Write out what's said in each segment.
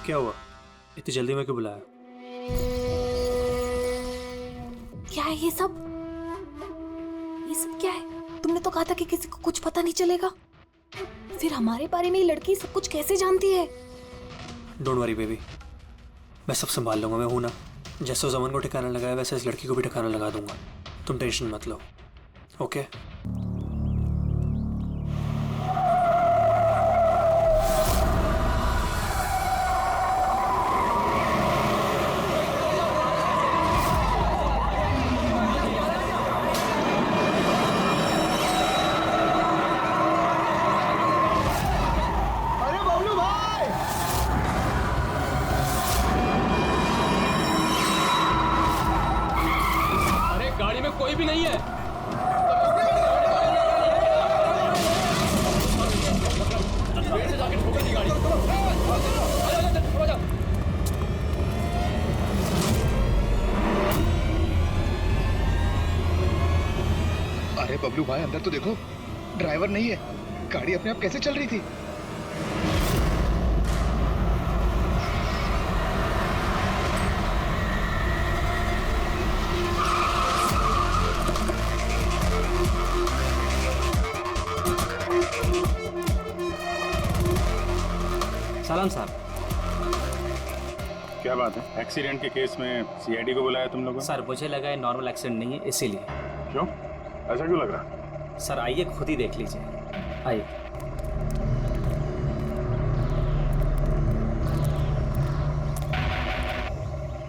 क्या हुआ? इतनी जल्दी में क्यों बुलाया? क्या है ये सब? ये सब क्या है? तुमने तो कहा था कि किसी को कुछ पता नहीं चलेगा। फिर हमारे बारे में ये लड़की सब कुछ कैसे जानती है? डोंट वरी बेबी, मैं सब संभाल लूंगा। मैं हूं ना। जैसे उस अमन को ठिकाना लगाया वैसे इस लड़की को भी ठिकाना लगा दूंगा। तुम टेंशन मत लो, ओके? कोई भी नहीं है। अरे बबलू भाई, अंदर तो देखो, ड्राइवर नहीं है। गाड़ी अपने आप कैसे चल रही थी? सलाम साहब। क्या बात है? एक्सीडेंट के केस में सीआईडी को बुलाया तुम लोगों ने? सर मुझे लगा ये नॉर्मल एक्सीडेंट नहीं है, इसीलिए। क्यों? ऐसा क्यों लग रहा? सर आइए खुद ही देख लीजिए, आइए।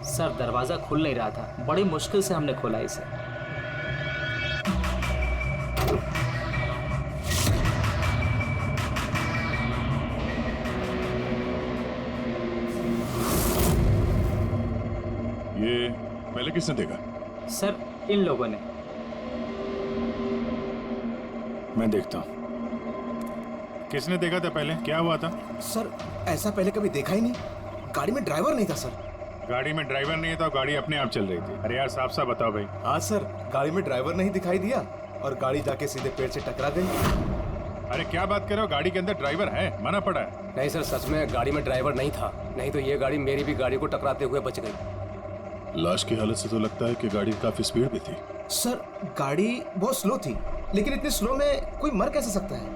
सर दरवाजा खुल नहीं रहा था, बड़ी मुश्किल से हमने खोला इसे। ये पहले किसने देखा? सर इन लोगों ने। मैं देखता हूँ। किसने देखा था पहले? क्या हुआ था? सर ऐसा पहले कभी देखा ही नहीं। गाड़ी में ड्राइवर नहीं था सर। गाड़ी में ड्राइवर नहीं था, गाड़ी अपने आप चल रही थी। अरे यार साफ साफ बताओ भाई। हाँ सर, गाड़ी में ड्राइवर नहीं दिखाई दिया और गाड़ी जाके सीधे पेड़ से टकरा गई। अरे क्या बात कर रहे हो? गाड़ी के अंदर ड्राइवर है, मना पड़ा है। नहीं सर, सच में गाड़ी में ड्राइवर नहीं था, नहीं तो ये गाड़ी मेरी भी गाड़ी को टकराते हुए बच गई। लाश की हालत से तो लगता है कि गाड़ी काफी स्पीड में थी। सर गाड़ी बहुत स्लो थी, लेकिन इतनी स्लो में कोई मर कैसे सकता है?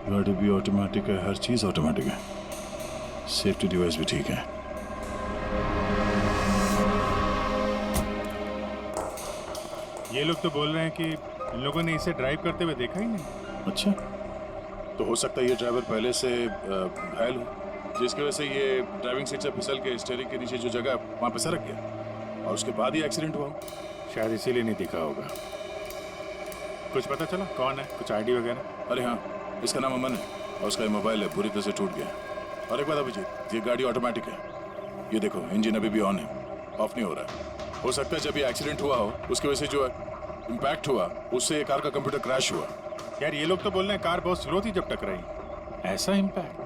गाड़ी भी ऑटोमेटिक है, हर चीज ऑटोमेटिक है, सेफ्टी डिवाइस भी ठीक है। ये लोग तो बोल रहे हैं कि इन लोगों ने इसे ड्राइव करते हुए देखा ही नहीं। अच्छा, तो हो सकता है ये ड्राइवर पहले से घायल हो, जिसकी वजह से ये ड्राइविंग सीट से फिसल के स्टीयरिंग के नीचे जो जगह है वहाँ पे सरक गया और उसके बाद ही एक्सीडेंट हुआ। शायद इसीलिए नहीं दिखा होगा। कुछ पता चला कौन है? कुछ आईडी वगैरह? अरे हाँ, इसका नाम अमन है और उसका मोबाइल है पूरी तरह से टूट गया। और एक बात अभिजीत, ये गाड़ी ऑटोमेटिक है। ये देखो इंजन अभी भी ऑन है, ऑफ नहीं हो रहा है। हो सकता है जब ये एक्सीडेंट हुआ हो उसकी वजह से जो इम्पैक्ट हुआ उससे ये कार का कंप्यूटर क्रैश हुआ। यार ये लोग तो बोल रहे हैं कार बहुत स्लो थी जब टकराई। ऐसा इम्पैक्ट?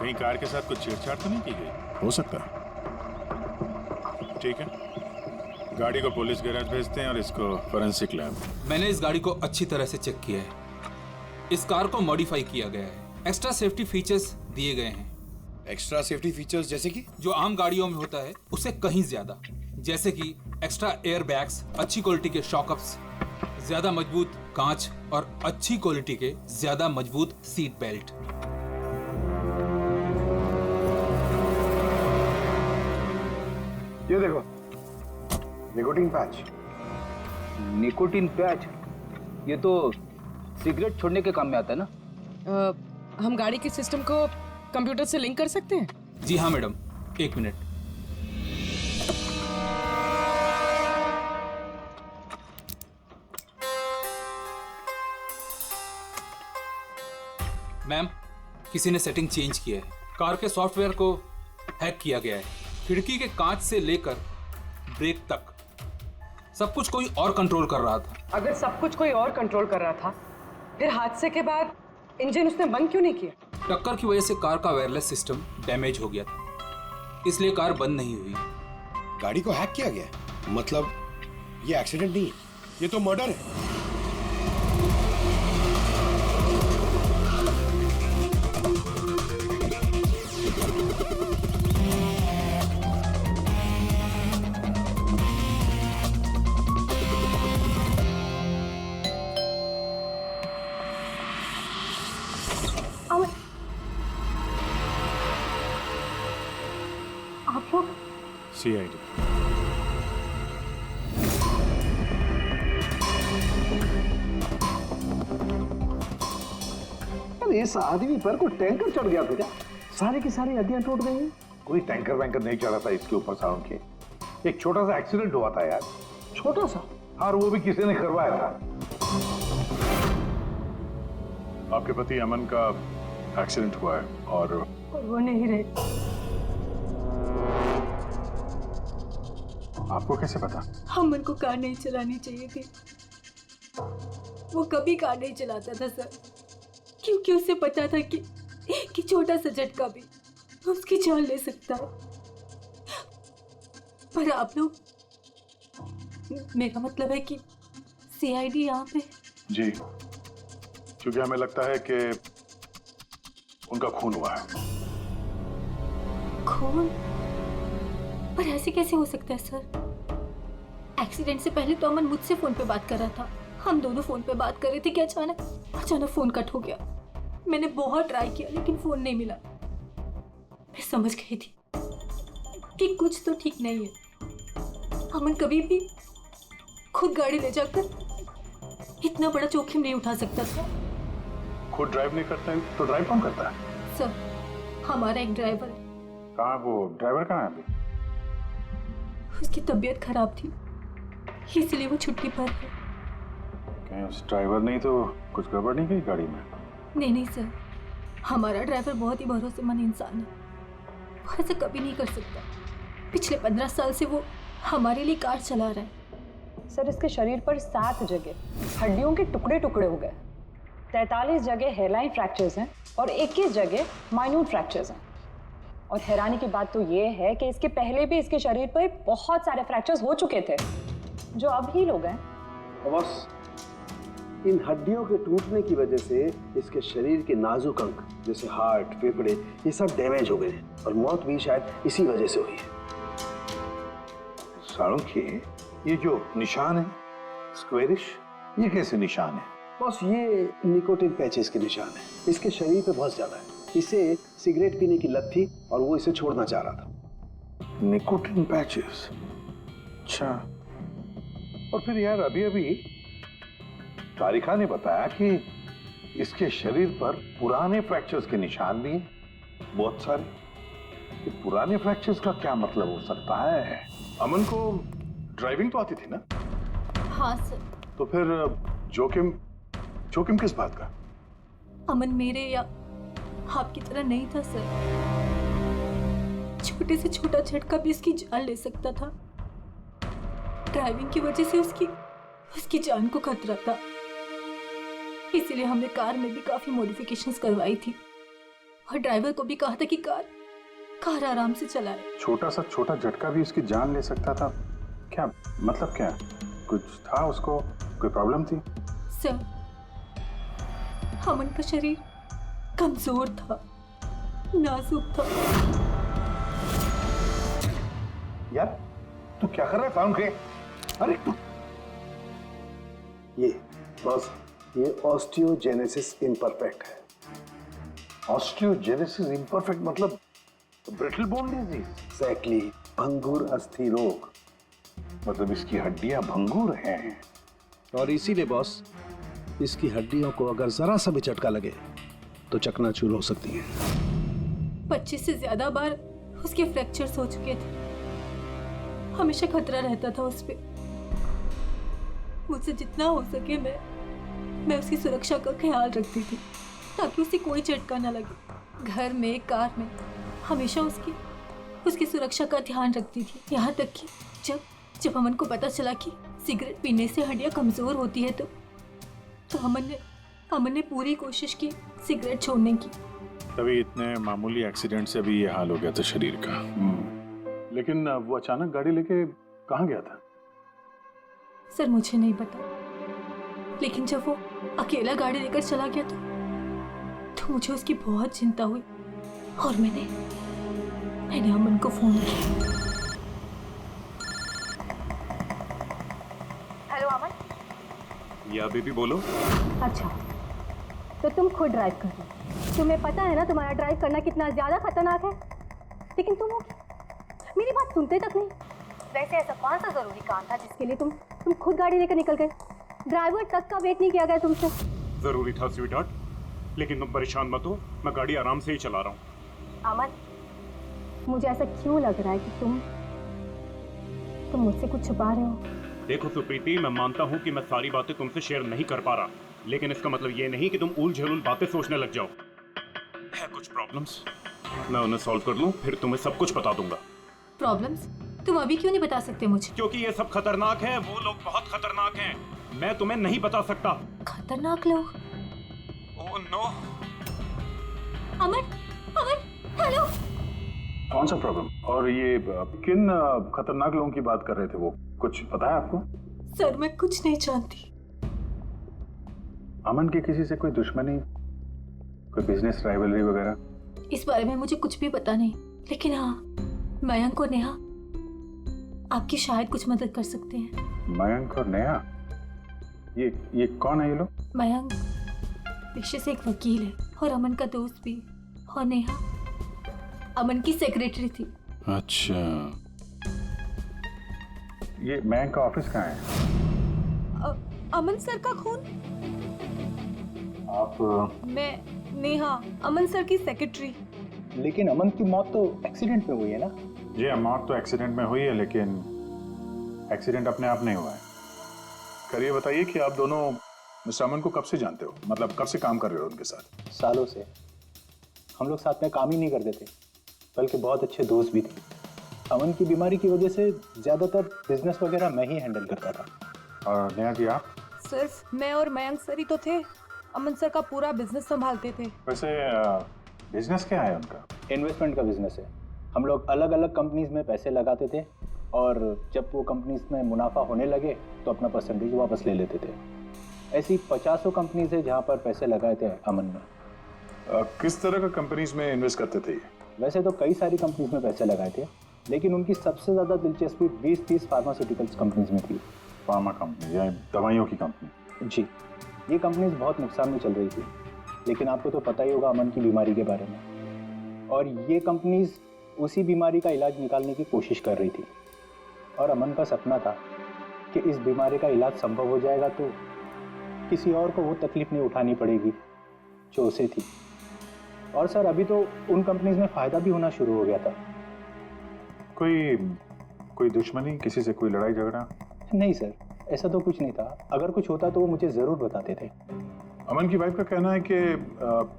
कहीं कार के साथ कुछ छेड़छाड़ तो नहीं की गई? हो सकता है। ठीक है, गाड़ी को पुलिस गैराज भेजते हैं और इसको फोरेंसिक लैब। मैंने इस गाड़ी को अच्छी तरह से चेक किया है। इस कार को मॉडिफाई किया गया है, एक्स्ट्रा सेफ्टी फीचर्स दिए गए हैं। एक्स्ट्रा सेफ्टी फीचर्स जैसे कि? जो आम गाड़ियों में होता है उससे कहीं ज्यादा, जैसे कि एक्स्ट्रा एयर बैग्स, अच्छी क्वालिटी के शॉकअप्स, ज्यादा मजबूत कांच और अच्छी क्वालिटी के ज्यादा मजबूत सीट बेल्ट। ये देखो, निकोटीन पैच। Nicotine patch? ये तो सिगरेट छोड़ने के काम में आता है ना? हम गाड़ी के सिस्टम को कंप्यूटर से लिंक कर सकते हैं? जी हाँ मैडम, एक मिनट। मैम, किसी ने सेटिंग चेंज किया है। कार के सॉफ्टवेयर को हैक किया गया है। खिड़की के कांच से लेकर ब्रेक तक सब कुछ कोई और कंट्रोल कर रहा था। अगर सब कुछ कोई और कंट्रोल कर रहा था, फिर हादसे के बाद इंजन उसने बंद क्यों नहीं किया? टक्कर की वजह से कार का वायरलेस सिस्टम डैमेज हो गया था, इसलिए कार बंद नहीं हुई। गाड़ी को हैक किया गया? मतलब ये एक्सीडेंट नहीं है, ये तो मर्डर है। लोग? CID। इस आदमी पर कोई टैंकर चढ़ गया था क्या? सारी की सारी हड्डियां टूट गई हैं। कोई टैंकर वैंकर नहीं चढ़ा था इसके ऊपर साउंड के। एक छोटा सा एक्सीडेंट हुआ था यार। छोटा सा? और वो भी किसी ने करवाया था। आपके पति अमन का एक्सीडेंट हुआ है और वो नहीं रहे। आपको कैसे पता? अमन को कार नहीं चलानी चाहिए थी। वो कभी कार नहीं चलाता था सर, क्योंकि उसे पता था कि छोटा सा झटका भी उसकी जान ले सकता है। पर आप लोग, मेरा मतलब है कि CID यहाँ पे। जी, क्योंकि हमें लगता है कि उनका खून हुआ है। खून? पर ऐसे कैसे हो सकता है सर? एक्सीडेंट से पहले तो अमन मुझसे फोन पे बात कर रहा था, हम दोनों फोन पे बात कर रहे थे कि अचानक फोन कट हो गया। मैंने बहुत ट्राई किया लेकिन फोन नहीं मिला। मैं समझ गई थी कि कुछ तो ठीक नहीं है। अमन कभी भी खुद गाड़ी ले जाकर इतना बड़ा जोखिम नहीं उठा सकता था। खुद ड्राइव नहीं करता है तो ड्राइव कौन करता है? सर, हमारा एक ड्राइवर है। कहाँ वो ड्राइवर कहाँ है अभी? उसकी तबीयत खराब थी इसलिए वो छुट्टी पर है। कहीं उस ड्राइवर ने तो कुछ गड़बड़ नहीं की गाड़ी में? नहीं सर, हमारा ड्राइवर बहुत ही भरोसेमंद इंसान है। वो ऐसा कभी नहीं कर सकता। पिछले 15 साल से वो हमारे लिए कार चला रहा है। सर, इसके शरीर पर 7 जगह हड्डियों के टुकड़े टुकड़े हो गए, 43 जगह हेयरलाइन फ्रैक्चर्स हैं और 21 जगह माइन्यूट फ्रैक्चर्स हैं। और हैरानी की बात तो ये है कि इसके पहले भी इसके शरीर पर बहुत सारे फ्रैक्चर्स हो चुके थे जो अब हील हो गए। बस इन हड्डियों के टूटने की वजह से इसके शरीर के नाजुक अंग जैसे हार्ट, फेफड़े, ये सब डैमेज हो गए और मौत भी शायद इसी वजह से हुई है। साळुंखे, ये जो निशान है स्क्वेरिश, ये कैसे निशान है? बस ये निकोटिन पैचेस के निशान है। इसके शरीर पे बहुत ज्यादा है। इसे सिगरेट पीने की लत थी और वो इसे छोड़ना चाह रहा था। Nicotine patches? अच्छा। और फिर यार अभी तारिका ने बताया कि इसके शरीर पर पुराने फ्रैक्चर्स के निशान भी हैं, बहुत सारे। ये पुराने फ्रैक्चर्स का क्या मतलब हो सकता है? अमन को ड्राइविंग तो आती थी ना? हाँ सर। तो फिर जोखिम किस बात का? अमन मेरे या आपकी तरह नहीं था सर। छोटे से छोटा झटका भी इसकी जान ले सकता था। ड्राइविंग की वजह से उसकी जान को खतरा था। इसीलिए हमने कार में भी काफी मॉडिफिकेशंस करवाई थी और ड्राइवर को भी कहा था कि कार आराम से चलाए। छोटा सा छोटा झटका भी उसकी जान ले सकता था? क्या मतलब, क्या कुछ था उसको? कोई प्रॉब्लम थी? सर, अमन का शरीर कमजोर था, नाजुक था। यार तू क्या कर रहा है साळुंखे? अरे तू ये ऑस्टियोजेनेसिस इम्परफेक्ट है। ऑस्टियोजेनेसिस इम्परफेक्ट मतलब ब्रिटल बोन डिजीज? एग्जैक्टली, भंगुर अस्थि रोग। मतलब इसकी हड्डियां भंगुर हैं। और इसीलिए बॉस, इसकी हड्डियों को अगर जरा सा भी झटका लगे तो चकनाचूर हो सकती हैं। 25 से ज्यादा बार उसके फ्रैक्चर्स हो चुके थे। हमेशा खतरा रहता था उस पे। मुझसे जितना हो सके मैं उसकी सुरक्षा का ख्याल रखती थी ताकि उसे कोई झटका न लगे। घर में, कार में हमेशा उसकी सुरक्षा का ध्यान रखती थी। यहाँ तक कि जब अमन को पता चला कि सिगरेट पीने से हड्डियाँ कमजोर होती है तो अमन ने पूरी कोशिश की सिगरेट छोड़ने की। तभी इतने मामूली एक्सीडेंट से अभी ये हाल हो गया था शरीर का। लेकिन वो अचानक गाड़ी लेके कहाँ गया था? सर, मुझे नहीं पता, लेकिन जब वो अकेला गाड़ी लेकर चला गया तो मुझे उसकी बहुत चिंता हुई और मैंने अमन को फोन किया। हेलो अमन। या बेबी बोलो। अच्छा, तो तुम खुद ड्राइव कर रहे हो। तुम्हें पता है ना तुम्हारा ड्राइव करना कितना ज्यादा खतरनाक है, लेकिन मेरी बात सुनते तक नहीं। वैसे ऐसा कौन सा जरूरी काम था जिसके लिए तुम खुद गाड़ी लेकर निकल गए? ड्राइवर तक का वेट नहीं किया गया तुमसे? जरूरी था स्वीटहार्ट, लेकिन तुम परेशान मत हो, मैं गाड़ी आराम से ही चला रहा हूँ। अमन, मुझे ऐसा क्यों लग रहा है कि तुम मुझसे कुछ छुपा रहे हो? देखो सुप्रीति, मैं मानता हूँ कि मैं सारी बातें तुमसे शेयर नहीं कर पा रहा, लेकिन इसका मतलब ये नहीं कि तुम उल झुल बातें सोचने लग जाओ। है कुछ प्रॉब्लम्स, मैं उन्हें सॉल्व कर लूँ, फिर तुम्हें सब कुछ बता दूंगा। प्रॉब्लम्स? तुम अभी क्यों नहीं बता सकते मुझे? क्योंकि ये सब खतरनाक है, वो लोग बहुत खतरनाक हैं, मैं तुम्हें नहीं बता सकता। खतरनाक लोग? Oh no. Aman, Aman, hello. कौन सा प्रॉब्लम? और ये किन खतरनाक लोगों की बात कर रहे थे वो? कुछ पता है आपको? सर, मैं कुछ नहीं जानती। अमन की किसी से कोई दुश्मनी, कोई बिजनेस राइवलरी वगैरह? इस बारे में मुझे कुछ भी पता नहीं, लेकिन हाँ, मयंक और नेहा आपकी शायद कुछ मदद कर सकते हैं। मयंक और नेहा? ये कौन है ये लोग? मयंक पेशे से एक वकील है और अमन का दोस्त भी, और नेहा अमन की सेक्रेटरी थी। अच्छा, ये मयंक का ऑफिस कहाँ है? अमन सर का खून? आप? मैं नेहा, अमन सर की सेक्रेटरी। लेकिन अमन की मौत तो एक्सीडेंट में हुई है ना? जी, मौत तो एक्सीडेंट में हुई है, लेकिन एक्सीडेंट अपने आप नहीं हुआ है। करिए बताइए कि आप दोनों मिस्टर अमन को कब से जानते हो? मतलब कब से काम कर रहे हो उनके साथ? सालों से। हम लोग साथ में काम ही नहीं करते थे, बल्कि बहुत अच्छे दोस्त भी थे। अमन की बीमारी की वजह से ज़्यादातर बिजनेस वगैरह मैं ही हैंडल करता था। और नेहा जी आप? सिर्फ मैं और मयंक सर ही तो थे, अमन सर का पूरा बिजनेस संभालते थे। वैसे बिजनेस क्या है उनका? इन्वेस्टमेंट का बिजनेस है। हम लोग अलग अलग कंपनीज में पैसे लगाते थे, और जब वो कंपनीज में मुनाफा होने लगे तो अपना परसेंटेज वापस ले लेते थे। ऐसी 50 कंपनीज है जहाँ पर पैसे लगाए थे अमन ने। किस तरह का कंपनीज में इन्वेस्ट करते थे? वैसे तो कई सारी कंपनीज में पैसे लगाए थे, लेकिन उनकी सबसे ज़्यादा दिलचस्पी 20-30 फार्मास्यूटिकल्स कंपनीज में थी। फार्मा कंपनी या दवाइयों की कंपनी? जी, ये कंपनीज बहुत नुकसान में चल रही थी, लेकिन आपको तो पता ही होगा अमन की बीमारी के बारे में। और ये कंपनीज उसी बीमारी का इलाज निकालने की कोशिश कर रही थी, और अमन का सपना था कि इस बीमारी का इलाज संभव हो जाएगा तो किसी और को वो तकलीफ नहीं उठानी पड़ेगी जो उसे थी। और सर, अभी तो उन कंपनीज में फ़ायदा भी होना शुरू हो गया था। कोई दुश्मनी, किसी से कोई लड़ाई झगड़ा? नहीं सर, ऐसा तो कुछ नहीं था। अगर कुछ होता तो वो मुझे ज़रूर बताते थे। अमन की वाइफ का कहना है कि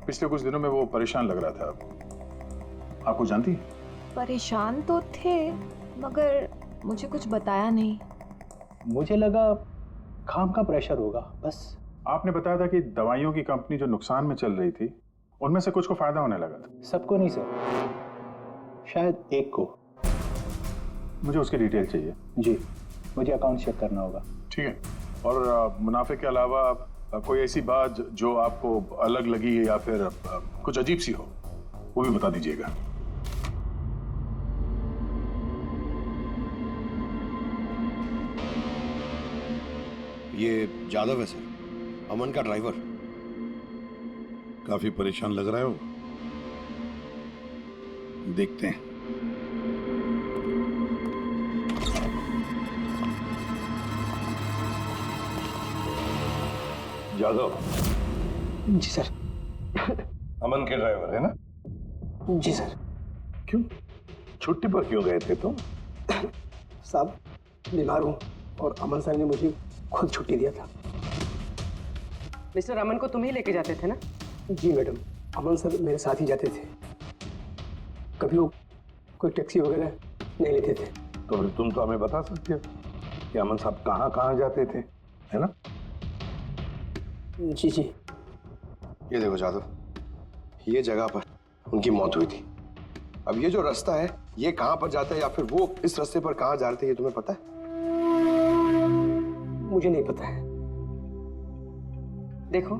पिछले कुछ दिनों में वो परेशान लग रहा था। आपको जानती? परेशान तो थे, मगर मुझे कुछ बताया नहीं। मुझे लगा काम का प्रेशर होगा बस। आपने बताया था कि दवाइयों की कंपनी जो नुकसान में चल रही थी, उनमें से कुछ को फायदा होने लगा था। सबको नहीं सर, शायद एक को। मुझे उसकी डिटेल चाहिए। जी, मुझे अकाउंट चेक करना होगा। ठीक है। और मुनाफे के अलावा कोई ऐसी बात जो आपको अलग लगी है या फिर कुछ अजीब सी हो, वो भी बता दीजिएगा। ये जादव है सर, अमन का ड्राइवर। काफी परेशान लग रहा है वो। देखते हैं। यादव? जी सर। अमन के ड्राइवर है ना? जी सर। क्यों, छुट्टी पर क्यों गए थे तुम? साहब, बीमार हूँ और अमन सर ने मुझे खुद छुट्टी दिया था। मिस्टर अमन को तुम ही लेके जाते थे ना? जी मैडम, अमन सर मेरे साथ ही जाते थे। कभी वो कोई टैक्सी वगैरह नहीं लेते थे। तो फिर तुम तो हमें बता सकते हो कि अमन साहब कहाँ कहाँ जाते थे, है ना? जी जी। ये देखो जादव, ये जगह पर उनकी मौत हुई थी। अब ये जो रास्ता है, ये कहाँ पर जाता है या फिर वो इस रास्ते पर कहाँ जा रहे थे, ये तुम्हें पता है? मुझे नहीं पता है। देखो,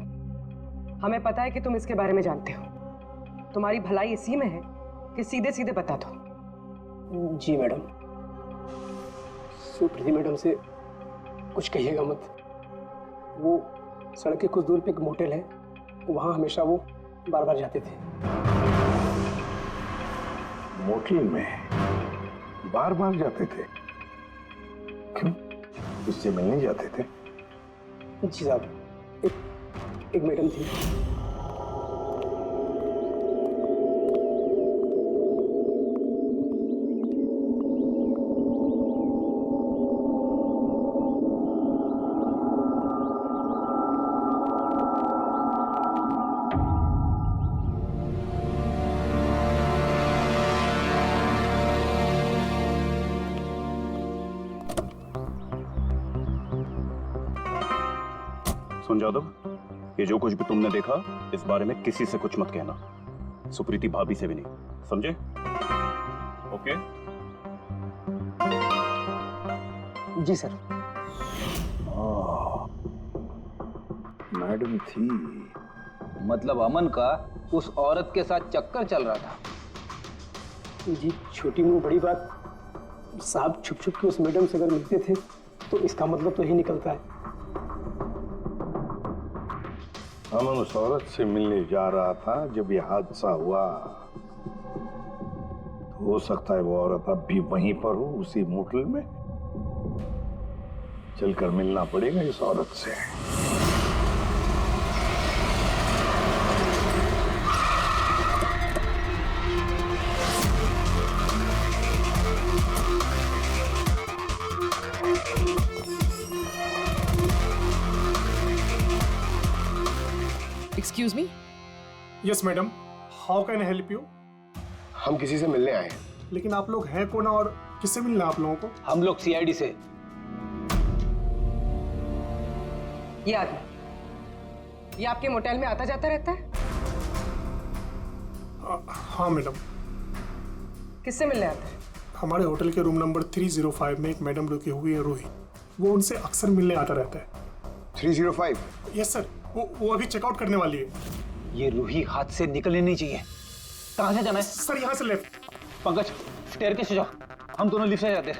हमें पता है कि तुम इसके बारे में जानते हो। तुम्हारी भलाई इसी में है कि सीधे सीधे बता दो। जी मैडम। सुप्रीति मैडम से कुछ कहिएगा मत। वो सड़क के कुछ दूर पे एक मोटेल है, वहाँ हमेशा वो बार बार जाते थे। मोटेल में? बार बार जाते थे? क्यों? उससे मिलने जाते थे? जी साहब, एक मैडम थी। सुन जादव, ये जो कुछ भी तुमने देखा इस बारे में किसी से कुछ मत कहना, सुप्रीति भाभी से भी नहीं, समझे? ओके? जी सर। मैडम थी, मतलब अमन का उस औरत के साथ चक्कर चल रहा था। जी छोटी मुंह बड़ी बात, साहब छुप छुप के उस मैडम से अगर मिलते थे तो इसका मतलब तो यही निकलता है। अमन उस औरत से मिलने जा रहा था जब यह हादसा हुआ। तो हो सकता है वो औरत अब भी वहीं पर हो, उसी मोटल में। चलकर मिलना पड़ेगा इस औरत से। Excuse me? Yes madam, how can I help you? हम किसी से मिलने आए हैं। लेकिन आप लोग हैं कौन और किससे मिलना आप लोगों को? हम लोग सीआईडी से। ये आदमी, ये आपके मोटेल में आता जाता रहता है? हाँ मैडम। किससे मिलने आता है? हमारे होटल के रूम नंबर 305 में एक मैडम रुकी हुई है, रूही। वो उनसे अक्सर मिलने आता रहता है। 305? यस सर, वो अभी चेकआउट करने वाली है। ये रूही हाथ से निकलनी नहीं चाहिए। कहाँ से जाना है? सर यहाँ से लेफ्ट। पंकज, स्टेयरकेस से जाओ, हम दोनों लिफ्ट से जाते हैं।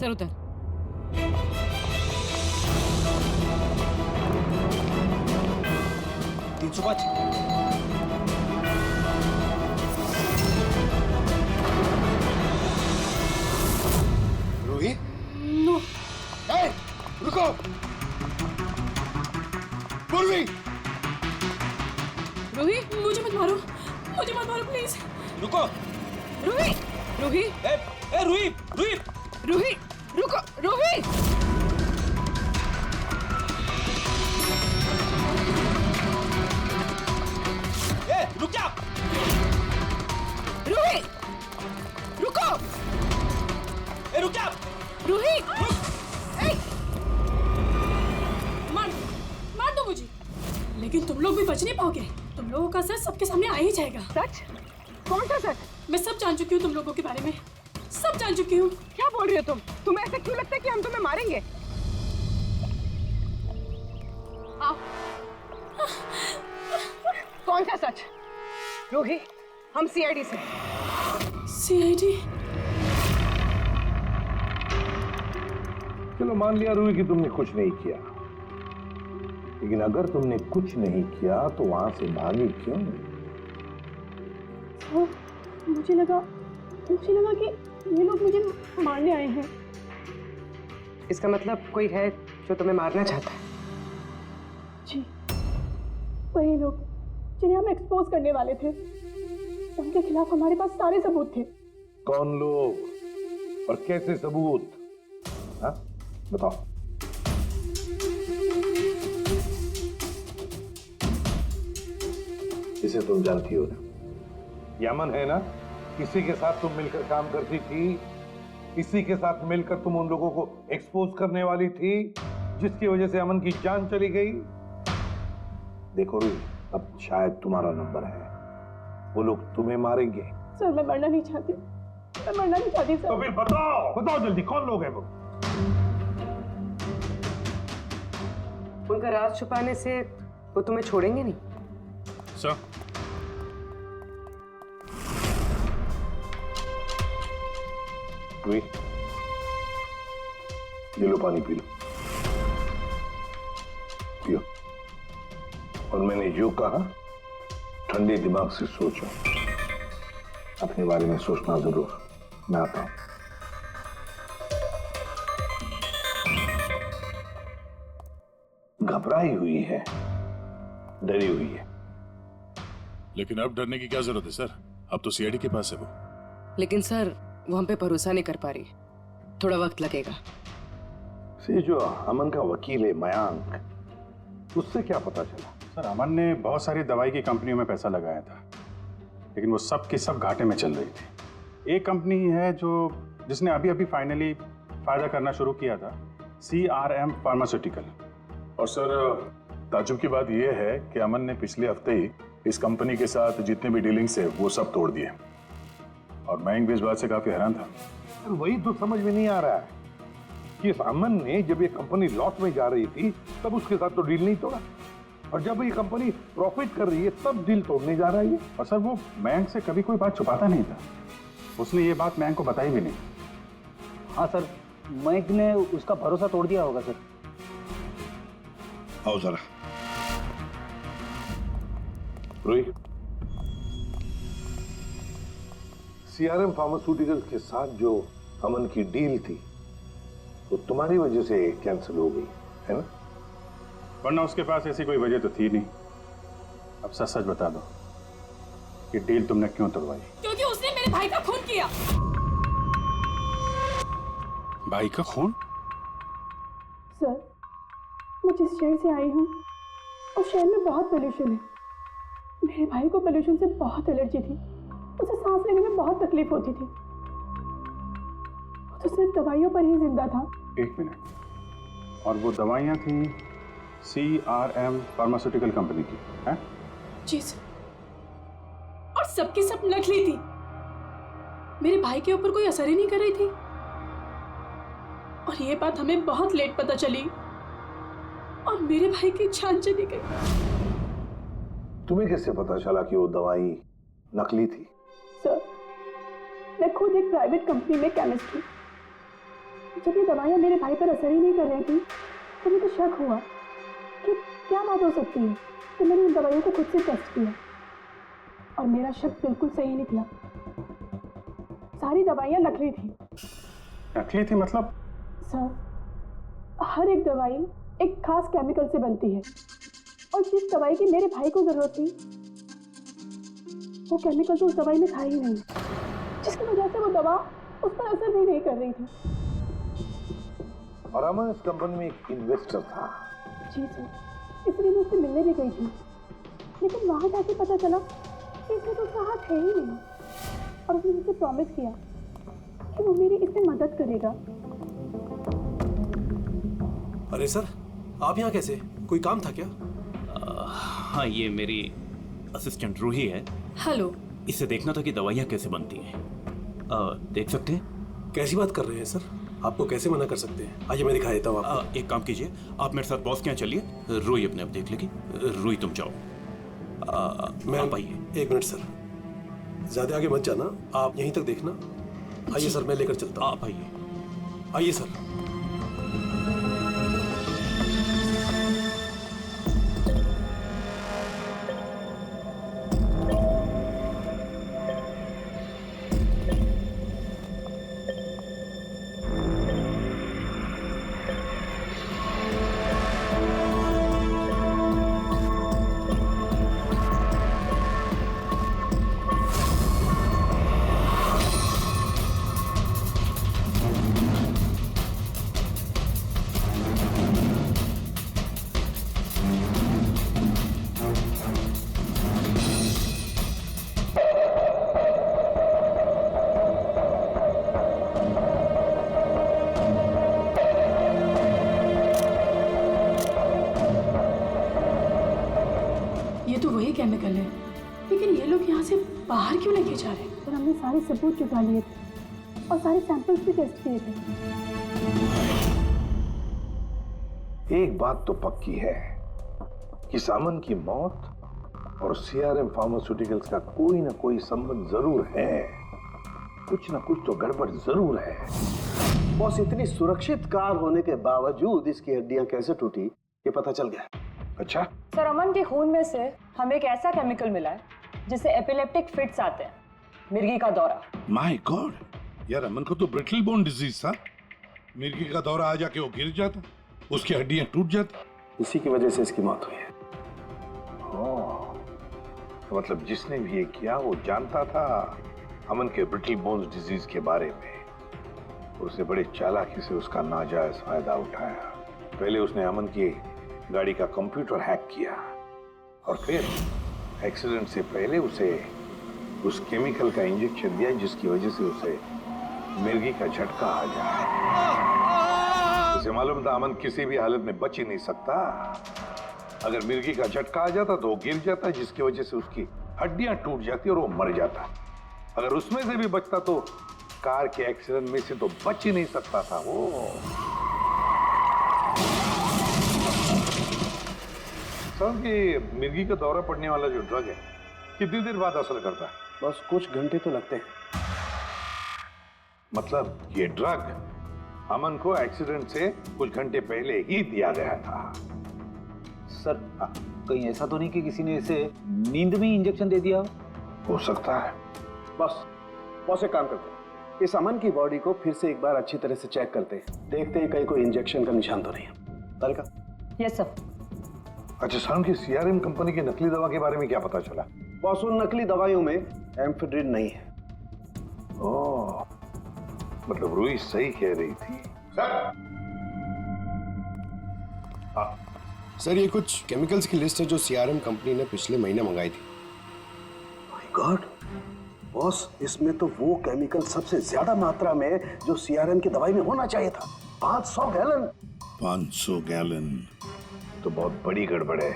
सर उतर। रूही? नो। ए, रुको! रूही! रूही, मुझे मत मारो, मुझे मत मारो प्लीज। रुको। रूही, रूही, रूही, रूही, रूही, रुको, रूही। रुक जा। रूही, रुको। रुक जा। रूही, मार दो मुझे, लेकिन तुम लोग भी बच नहीं पाओगे। तुम लोगों का सच सबके सामने आ ही जाएगा। सच? कौन सा सच? मैं सब जान चुकी हूँ तुम लोगों के बारे में, सब जान चुकी हूँ। क्या बोल रही हो तुम? तुम्हें ऐसा क्यों लगता है कि हम तुम्हें मारेंगे? आओ। कौन सा सच? रूही, हम सीआईडी से। सीआईडी? चलो मान लिया रूही कि तुमने कुछ नहीं किया, लेकिन अगर तुमने कुछ नहीं किया तो वहां से भागी क्यों? मुझे लगा कि ये लोग मुझे मारने आए हैं। इसका मतलब कोई है जो तुम्हें मारना चाहता है? जी, वही लोग जिन्हें हम एक्सपोज करने वाले थे। उनके खिलाफ हमारे पास सारे सबूत थे। कौन लोग और कैसे सबूत? हाँ, बताओ। इसे तुम जानती हो ना, यमन है ना, इसी के साथ तुम मिलकर काम करती थी, इसी के साथ मिलकर तुम उन लोगों को एक्सपोज करने वाली थी जिसकी वजह से अमन की जान चली गई। देखो रूही, अब शायद तुम्हारा नंबर है। वो लोग तुम्हें मारेंगे। सर मैं मरना नहीं चाहती, मैं मरना नहीं चाहती सर। तो फिर बताओ जल्दी कौन लोग हैं वो? उनका राज छुपाने से वो तुम्हें छोड़ेंगे नहीं। सर रूही, ये लो पानी पी लो, पियो। और मैंने यूं कहा ठंडे दिमाग से सोचो, अपने बारे में सोचना जरूर। मैं आता हूं। घबराई हुई है, डरी हुई है। लेकिन अब डरने की क्या जरूरत है सर? अब तो सीआईडी के पास है वो। लेकिन सर वो हम पे भरोसा नहीं कर पा रही, थोड़ा वक्त लगेगा। से जो अमन का वकील है मयांक, उससे क्या पता चला? सर अमन ने बहुत सारी दवाई की कंपनियों में पैसा लगाया था, लेकिन वो सब की सब घाटे में चल रही थी। एक कंपनी है जिसने अभी अभी फाइनली फायदा करना शुरू किया था, CRM फार्मास्यूटिकल। और सर ताजुब की बात यह है कि अमन ने पिछले हफ्ते ही इस कंपनी के साथ जितने भी डीलिंग्स है वो सब तोड़ दिए। और मयंक भी इस बात से काफी हैरान था। वही तो समझ में नहीं आ रहा है कि इस अमन ने जब ये कंपनी लॉस में जा रही थी तब उसके साथ तो डील नहीं तोड़ा, और जब ये कंपनी प्रॉफिट कर रही है तब डील तोड़ने जा रहा है ये। और सर वो मयंक से कभी कोई बात छुपाता नहीं था, उसने ये बात मयंक को बताई भी नहीं। हाँ सर, मयंक ने उसका भरोसा तोड़ दिया होगा सर। आओ जरा। रूही, CRM फार्मास्यूटिकल्स के साथ जो अमन की डील थी वो तुम्हारी वजह से कैंसिल हो गई है ना? वरना उसके पास ऐसी कोई वजह तो थी नहीं। अब सच सच बता दो कि डील तुमने क्यों तोड़वाई? क्योंकि उसने मेरे भाई का खून किया। भाई का खून? सर मैं जिस शहर से आई हूँ उस शहर में बहुत पोल्यूशन है। मेरे भाई को पोल्यूशन से बहुत एलर्जी थी, उसे सांस लेने में बहुत तकलीफ होती थी। वो तो सिर्फ दवाइयों पर ही जिंदा था। एक मिनट, और वो दवाइयाँ थी CRM फार्मास्यूटिकल कंपनी की, हैं? जी सर, और सबकी सब नकली थी। मेरे भाई के ऊपर कोई असर ही नहीं कर रही थी, और ये बात हमें बहुत लेट पता चली और मेरे भाई की जान चली गई। तुम्हें कैसे पता चला कि वो दवाई नकली थी? सर मैं खुद एक प्राइवेट कंपनी में केमिस्ट हूँ। जब ये दवाइयाँ मेरे भाई पर असर ही नहीं कर रही थी तो मुझे शक हुआ कि क्या बात हो सकती है। तो मैंने इन दवाइयों को खुद से टेस्ट किया और मेरा शक बिल्कुल सही निकला। सारी दवाइयाँ नकली थी। नकली थी मतलब? सर हर एक दवाई एक खास केमिकल से बनती है, और जिस दवाई की मेरे भाई को जरूरत थी वो केमिकल तो उस दवाई में था ही नहीं, जिसकी वजह से वो दवा उस पर असर भी नहीं कर रही थी। और अमन इस कंपनी में एक इन्वेस्टर था। जी सर, इसलिए मैं उससे मिलने भी गई थी, लेकिन वहाँ जाके पता चला कि इसमें तो उसका हाथ है ही नहीं। और उसने मुझसे प्रॉमिस किया कि वो मेरी इसमें मदद करेगा। अरे सर, आप यहाँ कैसे? कोई काम था क्या? हाँ, ये मेरी असिस्टेंट रूही है। हेलो। इसे देखना था कि दवाइयाँ कैसे बनती हैं। देख सकते हैं? कैसी बात कर रहे हैं सर? आपको कैसे मना कर सकते हैं? आइए मैं दिखा देता हूँ आपको। एक काम कीजिए, आप मेरे साथ बॉस के यहाँ चलिए, रूही अपने आप देख लेगी। रूही तुम जाओ। मैं आइए। एक मिनट सर, ज्यादा आगे मत जाना, आप यहीं तक देखना। आइए सर, मैं लेकर चलता हूँ। आप आइए। आइए सर। केमिकल है, लेकिन ये लोग यहाँ से बाहर क्यों लेके जा रहे हैं? सर हमने सारे सबूत जुटा लिए थे और सारे सैंपल्स भी टेस्ट किए थे। एक बात तो पक्की है कि सामन की मौत और सीआरएम फार्मास्यूटिकल्स का कोई ना कोई संबंध जरूर है। कुछ ना कुछ तो गड़बड़ जरूर है। बॉस, इतनी सुरक्षित कार होने के बावजूद इसकी हड्डियां कैसे टूटी ये पता चल गया। अच्छा, सर अमन के खून में से हमें एक ऐसा केमिकल मिला है जिससे एपिलेप्टिक फिट्स आते हैं, मिर्गी का दौरा। माय गॉड, यार अमन को तो ब्रिटल बोन डिजीज था। मिर्गी का दौरा आ जाके वो गिर जाता, उसकी हड्डियां टूट जाती, इसी की वजह से इसकी मौत हुई है। तो मतलब जिसने भी ये किया वो जानता था अमन के ब्रिटल बोन्स डिजीज के बारे में। उसने बड़े चालाकी से उसका नाजायज फायदा उठाया। पहले उसने अमन की गाड़ी का कंप्यूटर हैक किया और फिर एक्सीडेंट से पहले उसे उस केमिकल का इंजेक्शन दिया जिसकी वजह से उसे मिर्गी का झटका आ जाए। उसे मालूम था अमन किसी भी हालत में बच ही नहीं सकता। अगर मिर्गी का झटका आ जाता तो वो गिर जाता, जिसकी वजह से उसकी हड्डियां टूट जाती और वो मर जाता। अगर उसमें से भी बचता तो कार के एक्सीडेंट में से तो बच ही नहीं सकता था वो। समझ कि मिर्गी का दौरा पड़ने वाला जो ड्रग है कितनी देर बाद असर करता है? बस कुछ घंटे तो लगते हैं। मतलब ये ड्रग अमन को एक्सीडेंट से कुछ घंटे पहले ही दिया गया था। सर कहीं ऐसा तो नहीं कि किसी ने इसे नींद में इंजेक्शन दे दिया हो सकता है। बस एक काम करते हैं, इस अमन की बॉडी को फिर से एक बार अच्छी तरह से चेक करते हैं, देखते हैं कहीं कोई इंजेक्शन का निशान तो नहीं है। तारिका? Yes sir. अच्छा, साहब की सीआरएम कंपनी की नकली दवा के बारे में क्या पता चला? बॉस, उन नकली दवाइयों में एम्फेड्रिन नहीं है। ओह, मतलब रूही सही कह रही थी। सर ये कुछ केमिकल्स की लिस्ट है जो सीआरएम कंपनी ने पिछले महीने मंगाई थी। माय गॉड बॉस, इसमें तो वो केमिकल सबसे ज्यादा मात्रा में जो सीआरएम की दवाई में होना चाहिए था, 500 गैलन। 500 गैलन तो बहुत बड़ी गड़बड़ है,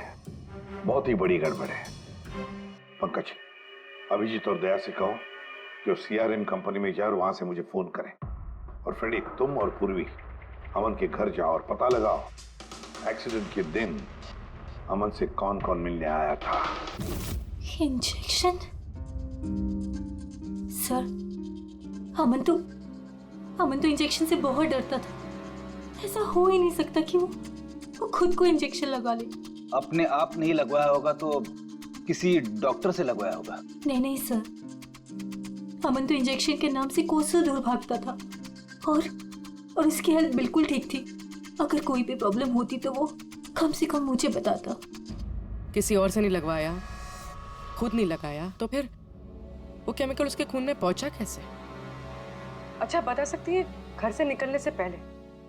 बहुत ही बड़ी गड़बड़ है। पंकज, अभिजीत और दया से कहो कि वो सीआरएम कंपनी में जाए और वहां से मुझे फोन करें। और फ्रेडी, तुम और पूर्वी अमन के घर जाओ और पता लगाओ एक्सीडेंट के दिन अमन से कौन कौन मिलने आया था। इंजेक्शन? सर अमन तो इंजेक्शन से बहुत डरता था। ऐसा हो ही नहीं सकता कि वो खुद को इंजेक्शन लगा ले। अपने आप नहीं लगवाया होगा तो किसी डॉक्टर से लगवाया होगा। नहीं सर, अमन तो इंजेक्शन के नाम से कोसों दूर भागता था और उसकी हेल्थ बिल्कुल ठीक थी। अगर कोई भी प्रॉब्लम होती तो वो कम से कम मुझे बताता। किसी और से नहीं लगवाया, खुद नहीं लगाया, तो फिर वो केमिकल उसके खून में पहुंचा कैसे? अच्छा बता सकती है, घर से निकलने से पहले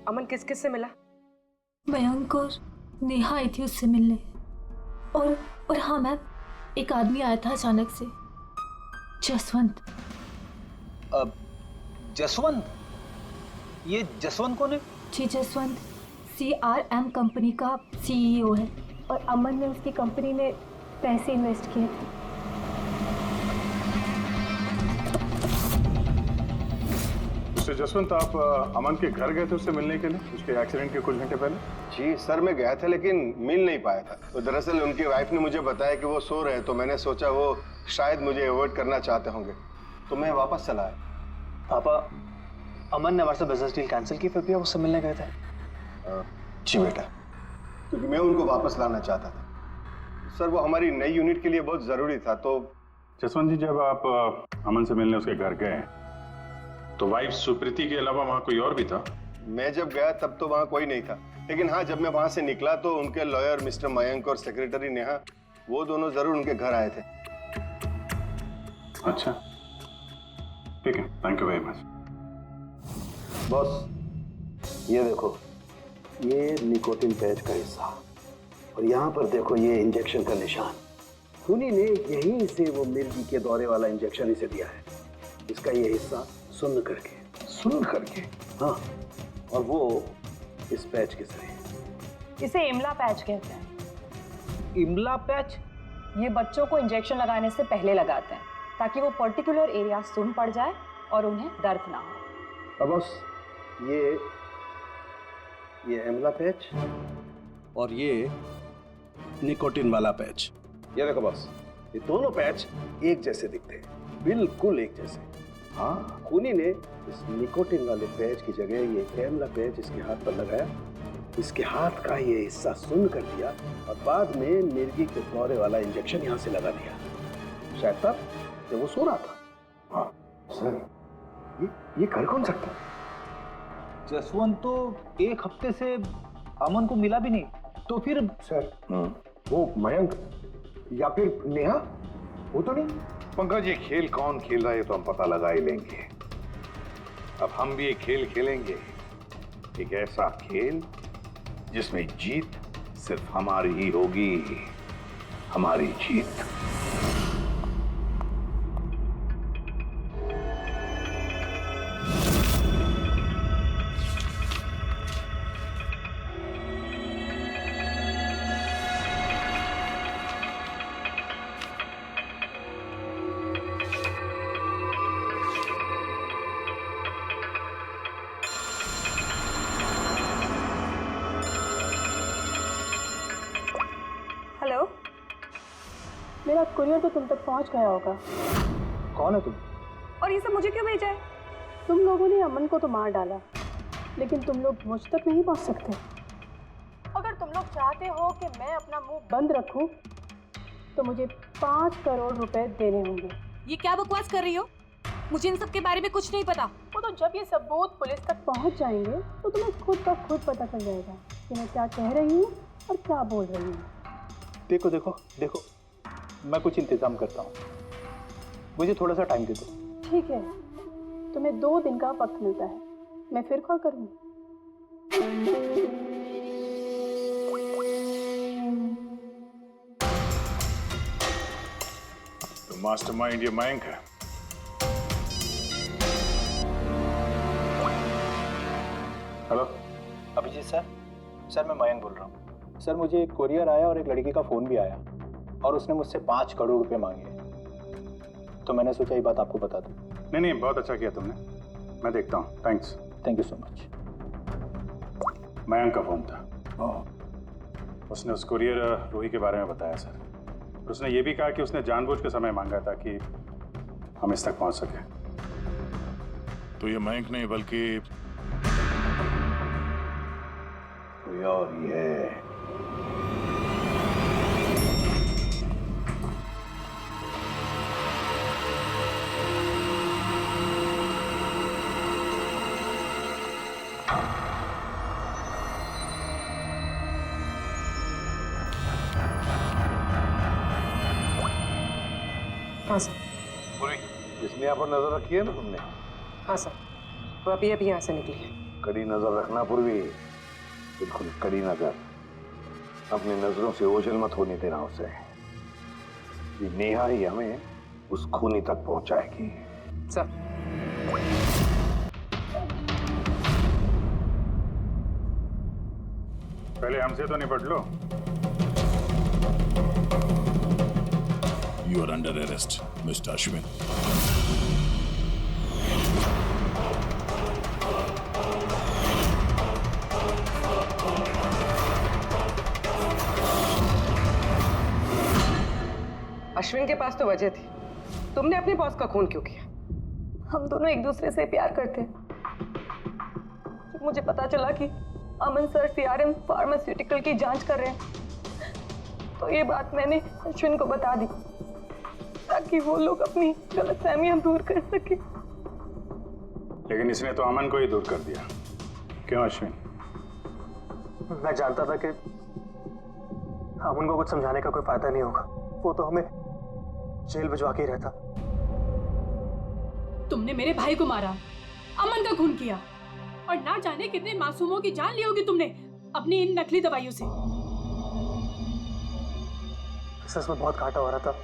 अमन किस किस से मिला? मयंक और नेहा आई थी उससे मिलने। और हाँ मैम, एक आदमी आया था अचानक से, जसवंत। जसवंत? ये जसवंत कौन है? जी, जसवंत सीआरएम कंपनी का सीईओ है और अमन ने उसकी कंपनी में पैसे इन्वेस्ट किए थे। जसवंत, आप अमन के घर गए थे उससे मिलने के लिए उसके एक्सीडेंट के कुछ घंटे पहले? जी सर, मैं गया था लेकिन मिल नहीं पाया था। तो दरअसल उनकी वाइफ ने मुझे बताया कि वो सो रहे, तो मैंने सोचा वो शायद मुझे अवॉइड करना चाहते होंगे, तो मैं वापस चला आया। पापा, अमन ने हमारे साथ बिजनेस डील कैंसिल की, फिर भी आप उससे मिलने गए थे? जी बेटा, क्योंकि मैं उनको वापस लाना चाहता था। सर वो हमारी नई यूनिट के लिए बहुत जरूरी था। तो जसवंत जी, जब आप अमन से मिलने उसके घर गए तो वाइफ सुप्रीति के अलावा वहाँ कोई और भी था? मैं जब गया तब तो वहाँ कोई नहीं था, लेकिन हाँ जब मैं वहाँ से निकला तो उनके लॉयर मिस्टर मयंक और सेक्रेटरी नेहा, वो दोनों जरूर उनके घर आए थे। अच्छा, ठीक है, thank you very much. Boss ये देखो, ये निकोटिन पैच का हिस्सा और यहाँ पर देखो ये इंजेक्शन का निशान। खूनी ने यहीं से वो मिर्गी के दौरे वाला इंजेक्शन इसे दिया है। इसका ये हिस्सा सुन्न करके हाँ, और वो इस पैच के सही। इसे इमला पैच कहते हैं। इमला पैच? ये बच्चों को इंजेक्शन लगाने से पहले लगाते हैं ताकि वो पर्टिकुलर एरिया सुन पड़ जाए और उन्हें दर्द ना हो। अब बस ये एमला पैच और ये निकोटिन वाला पैच, ये देखो बस, ये दोनों पैच एक जैसे दिखते हैं, बिल्कुल एक जैसे। हाँ, खूनी ने इस निकोटिन वाले पैच की जगह ये एमला पैच इसके हाथ पर लगाया, इसके हाथ का ये हिस्सा सुन्न कर दिया और बाद में मिर्गी के दौरे वाला इंजेक्शन यहाँ से लगा दिया, शायद तब जब वो सो रहा था। हाँ सर, ये कर कौन सकता है? जसवंत तो एक हफ्ते से अमन को मिला भी नहीं, तो फिर सर वो मयंक या फिर नेहा, वो तो नहीं। पंकज, ये खेल कौन खेल रहा है तो हम पता लगा ही लेंगे। अब हम भी एक खेल खेलेंगे, एक ऐसा खेल जिसमें जीत सिर्फ हमारी ही होगी, हमारी जीत। हेलो, मेरा कुरियर तो तुम तक पहुंच गया होगा। कौन है तुम? और ये सब मुझे क्यों भेजा है? तुम लोगों ने अमन को तो मार डाला, लेकिन तुम लोग मुझ तक नहीं पहुंच सकते। अगर तुम लोग चाहते हो कि मैं अपना मुंह बंद रखूं, तो मुझे 5 करोड़ रुपए देने होंगे। ये क्या बकवास कर रही हो? मुझे इन सब के बारे में कुछ नहीं पता। वो तो जब ये सबूत पुलिस तक पहुंच जाएंगे तो तुम्हें खुद का खुद पता चल जाएगा कि मैं क्या कह रही हूँ और क्या बोल रही हूँ। देखो देखो देखो, मैं कुछ इंतजाम करता हूँ, मुझे थोड़ा सा टाइम दे दो। ठीक है, तुम्हें 2 दिन का वक्त मिलता है, मैं फिर कॉल करूँगी। तो मास्टरमाइंड ये मयंक है। हेलो अभिजीत सर, सर मैं मयंक बोल रहा हूँ। सर मुझे एक कोरियर आया और एक लड़की का फ़ोन भी आया और उसने मुझसे 5 करोड़ रुपए मांगे, तो मैंने सोचा ये बात आपको बता दूँ। नहीं, बहुत अच्छा किया तुमने, मैं देखता हूँ। Thanks. Thank you so much. Mayank का फ़ोन था। उसने उस कुरियर रूही के बारे में बताया सर, और उसने ये भी कहा कि उसने जानबूझ के समय मांगा ताकि हम इस तक पहुंच सके। तो ये मयंक नहीं बल्कि कोई और ही है। हाँ सर। पूरी इस नेहा पर नजर रखी है ना तुमने? हाँ सर, वो अभी अभी यहाँ से निकली है। कड़ी नजर रखना पूर्वी, बिल्कुल कड़ी नजर। अपनी नजरों से ओझल मत होने देना उसे। ये नेहा ही हमें उस खूनी तक पहुंचाएगी। सर। पहले हमसे तो निपट लो। You are under arrest, Mr. Ashwin. Ashwin के पास तो वजह थी, तुमने अपने बॉस का खून क्यों किया? हम दोनों एक दूसरे से प्यार करते हैं। जब मुझे पता चला कि अमन सर सीआरएम फार्मास्यूटिकल की जांच कर रहे हैं, तो ये बात मैंने अश्विन को बता दी ताकि वो लोग अपनी गलतफहमियां दूर कर सके। लेकिन इसने तो अमन को ही दूर कर दिया। क्यों अश्विन? मैं जानता था कि अमन को कुछ समझाने का कोई फायदा नहीं होगा, वो तो हमें जेल भिजवा के ही रहता। तुमने मेरे भाई को मारा, अमन का खून किया, और ना जाने कितने मासूमों की जान ली होगी तुमने अपनी इन नकली दवाइयों से। सच में बहुत घाटा हो रहा था,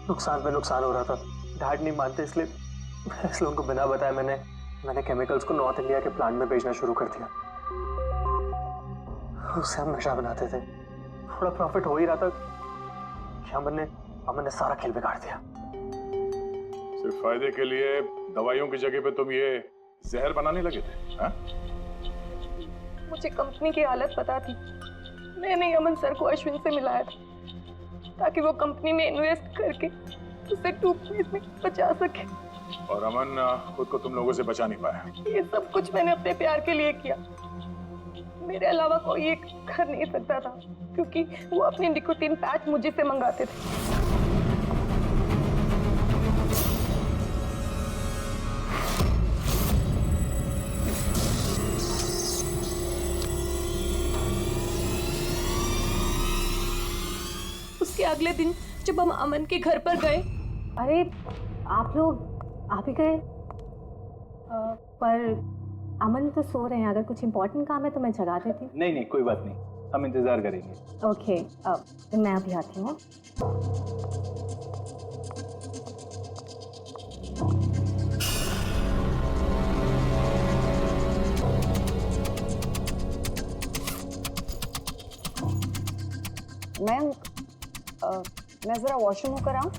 नुकसान पे नुकसान हो रहा था। डैड नहीं मानते, इसलिए उनको बिना बताए मैंने केमिकल्स को नॉर्थ इंडिया के प्लांट में भेजना शुरू कर दिया। उससे हम नशा बनाते थे, थोड़ा प्रॉफिट हो ही रहा था कि अमन ने सारा खेल बिगाड़ दिया। सिर्फ फायदे के लिए दवाइयों की जगह पे तुम ये जहर बनाने लगे थे, हाँ? मुझे कंपनी की हालत पता थी। मैंने अमन सर को अश्विन से मिलाया था ताकि वो कंपनी में इन्वेस्ट करके उसे टूथपेस्ट में बचा सके। और अमन खुद को तुम लोगों से बचा नहीं पाया। ये सब कुछ मैंने अपने प्यार के लिए किया। मेरे अलावा कोई ये कर नहीं सकता था क्योंकि वो अपने निकोटीन पैच मुझे से मंगाते थे। उसके अगले दिन जब हम अमन के घर पर गए, अरे आप लोग आप ही गए? पर अमन तो सो रहे हैं, अगर कुछ इम्पोर्टेंट काम है तो मैं जगा देती हूँ। नहीं कोई बात नहीं, हम इंतजार करेंगे। ओके, मैं अभी आती हूँ। मैं जरा वॉशरूम होकर आऊँ?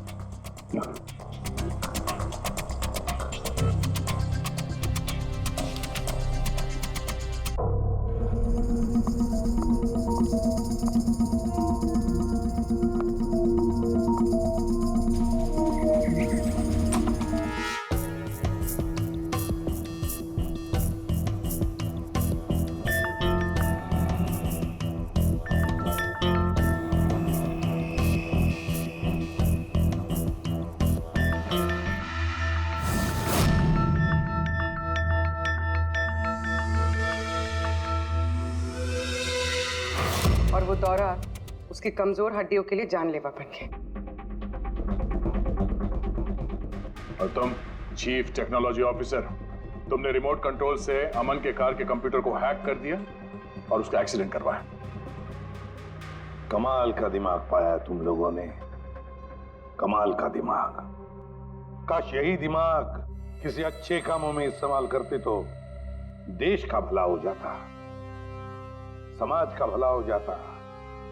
और वो दौरा उसकी कमजोर हड्डियों के लिए जानलेवा बन गया। और तुम चीफ टेक्नोलॉजी ऑफिसर, तुमने रिमोट कंट्रोल से अमन के कार के कंप्यूटर को हैक कर दिया और उसका एक्सीडेंट करवाया। कमाल का दिमाग पाया तुम लोगों ने, कमाल का दिमाग। काश यही दिमाग किसी अच्छे कामों में इस्तेमाल करते तो देश का भला हो जाता, समाज का भला हो जाता।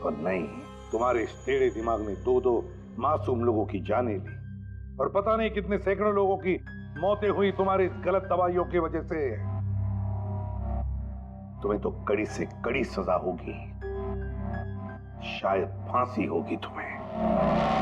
पर नहीं, तुम्हारे इस टेढ़े दिमाग ने दो मासूम लोगों की जानें ली और पता नहीं कितने सैकड़ों लोगों की मौतें हुई तुम्हारी इस गलत दवाइयों की वजह से। तुम्हें तो कड़ी से कड़ी सजा होगी, शायद फांसी होगी तुम्हें।